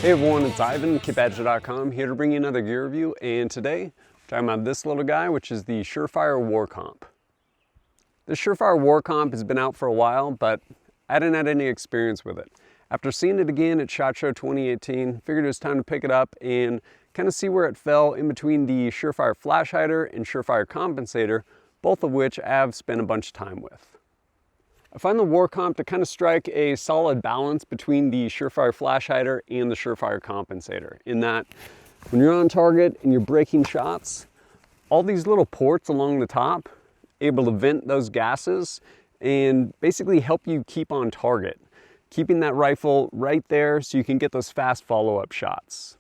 Hey everyone, it's Ivan, KitBadger.com, here to bring you another gear review, and today we're talking about this little guy, which is the SureFire WARCOMP. The SureFire WARCOMP has been out for a while, but I hadn't had any experience with it. After seeing it again at SHOT Show 2018, figured it was time to pick it up and kind of see where it fell in between the SureFire Flash Hider and SureFire Compensator, both of which I've spent a bunch of time with. I find the WARCOMP to kind of strike a solid balance between the SureFire Flash Hider and the SureFire Compensator, in that when you're on target and you're breaking shots, all these little ports along the top able to vent those gases and basically help you keep on target, keeping that rifle right there so you can get those fast follow-up shots.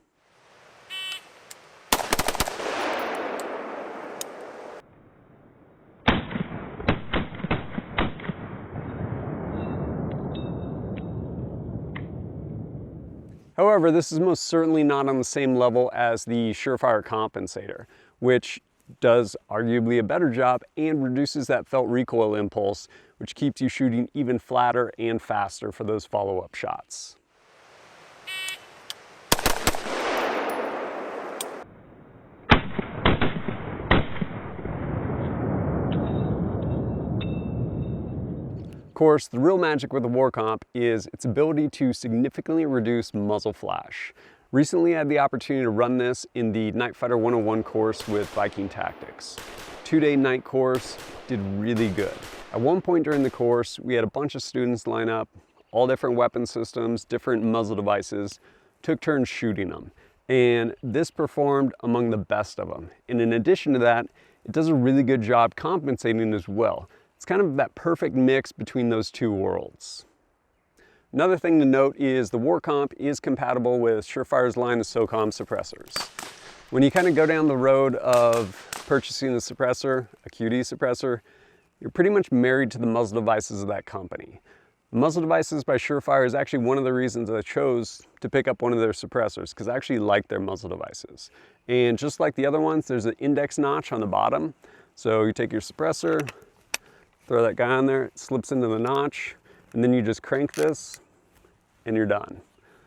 However, this is most certainly not on the same level as the SureFire Compensator, which does arguably a better job and reduces that felt recoil impulse, which keeps you shooting even flatter and faster for those follow-up shots. Of course, the real magic with the WARCOMP is its ability to significantly reduce muzzle flash. Recently I had the opportunity to run this in the Night Fighter 101 course with Viking Tactics. 2-day night course, did really good. At one point during the course, we had a bunch of students line up, all different weapon systems, different muzzle devices, took turns shooting them. And this performed among the best of them. And in addition to that, it does a really good job compensating as well. It's kind of that perfect mix between those two worlds. Another thing to note is the WARCOMP is compatible with SureFire's line of SOCOM suppressors. When you kind of go down the road of purchasing a suppressor, a QD suppressor, you're pretty much married to the muzzle devices of that company. The muzzle devices by SureFire is actually one of the reasons I chose to pick up one of their suppressors, because I actually like their muzzle devices. And just like the other ones, there's an index notch on the bottom. So you take your suppressor, throw that guy on there, it slips into the notch, and then you just crank this and you're done.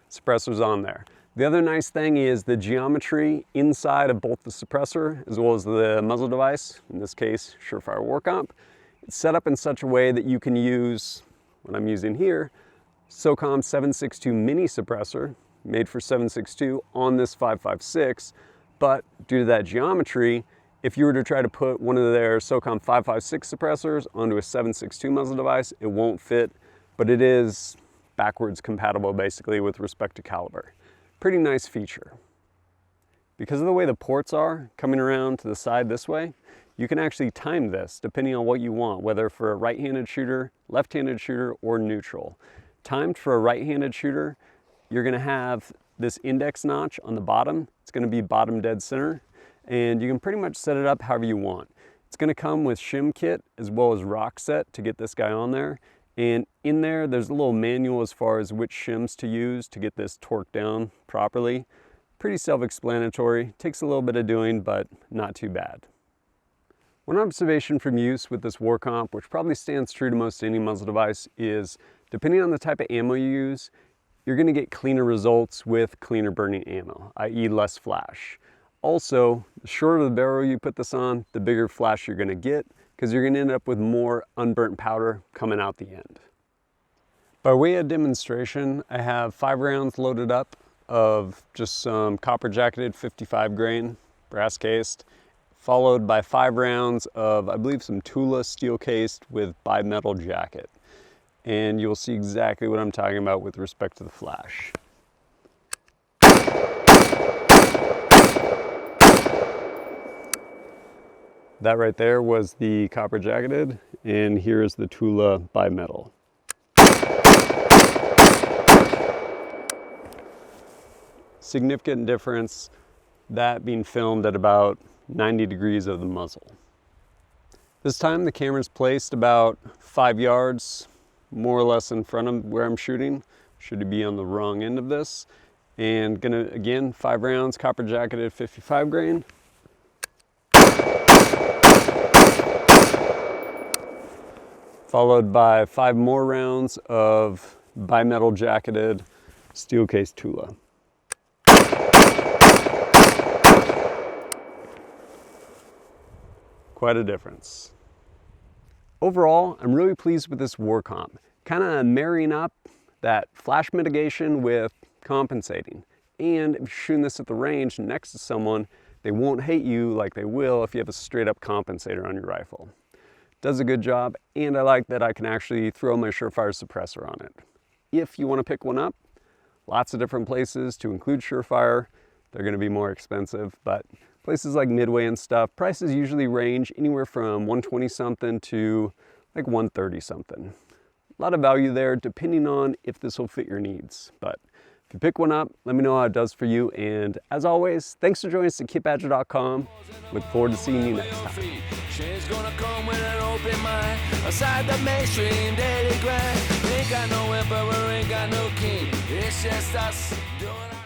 Suppressor's on there. The other nice thing is the geometry inside of both the suppressor as well as the muzzle device, in this case SureFire WARCOMP. It's set up in such a way that you can use, what I'm using here, SOCOM 762 mini suppressor, made for 762 on this 5.56, but due to that geometry, if you were to try to put one of their SOCOM 5.56 suppressors onto a 7.62 muzzle device, it won't fit, but it is backwards compatible basically with respect to caliber. Pretty nice feature. Because of the way the ports are coming around to the side this way, you can actually time this depending on what you want, whether for a right-handed shooter, left-handed shooter, or neutral. Timed for a right-handed shooter, you're gonna have this index notch on the bottom. It's gonna be bottom dead center. And you can pretty much set it up however you want. It's gonna come with shim kit as well as rock set to get this guy on there. And in there, there's a little manual as far as which shims to use to get this torqued down properly. Pretty self-explanatory, takes a little bit of doing, but not too bad. One observation from use with this WARCOMP, which probably stands true to most any muzzle device, is depending on the type of ammo you use, you're gonna get cleaner results with cleaner burning ammo, i.e. less flash. Also, the shorter the barrel you put this on, the bigger flash you're gonna get, because you're gonna end up with more unburnt powder coming out the end. By way of demonstration, I have 5 rounds loaded up of just some copper jacketed 55 grain, brass cased, followed by 5 rounds of, I believe, some Tula steel cased with bimetal jacket. And you'll see exactly what I'm talking about with respect to the flash. That right there was the copper jacketed, and here's the Tula bimetal. Significant difference, that being filmed at about 90 degrees of the muzzle. This time the camera's placed about 5 yards, more or less in front of where I'm shooting. Should be on the wrong end of this. And gonna, again, 5 rounds, copper jacketed 55 grain. followed by 5 more rounds of bimetal jacketed steel case Tula. Quite a difference. Overall, I'm really pleased with this WARCOMP. Kind of marrying up that flash mitigation with compensating. And if you're shooting this at the range next to someone, they won't hate you like they will if you have a straight up compensator on your rifle. Does a good job, and I like that I can actually throw my SureFire suppressor on it. If you want to pick one up, lots of different places to include SureFire. They're going to be more expensive, but places like Midway and stuff, prices usually range anywhere from $120 something to like $130 something. A lot of value there depending on if this will fit your needs. But if you pick one up, let me know how it does for you. And as always, thanks for joining us at kitbadger.com. Look forward to seeing you next time. Change gonna come with an open mind. Aside the mainstream daily grind. Ain't got no emperor, ain't got no king. It's just us doing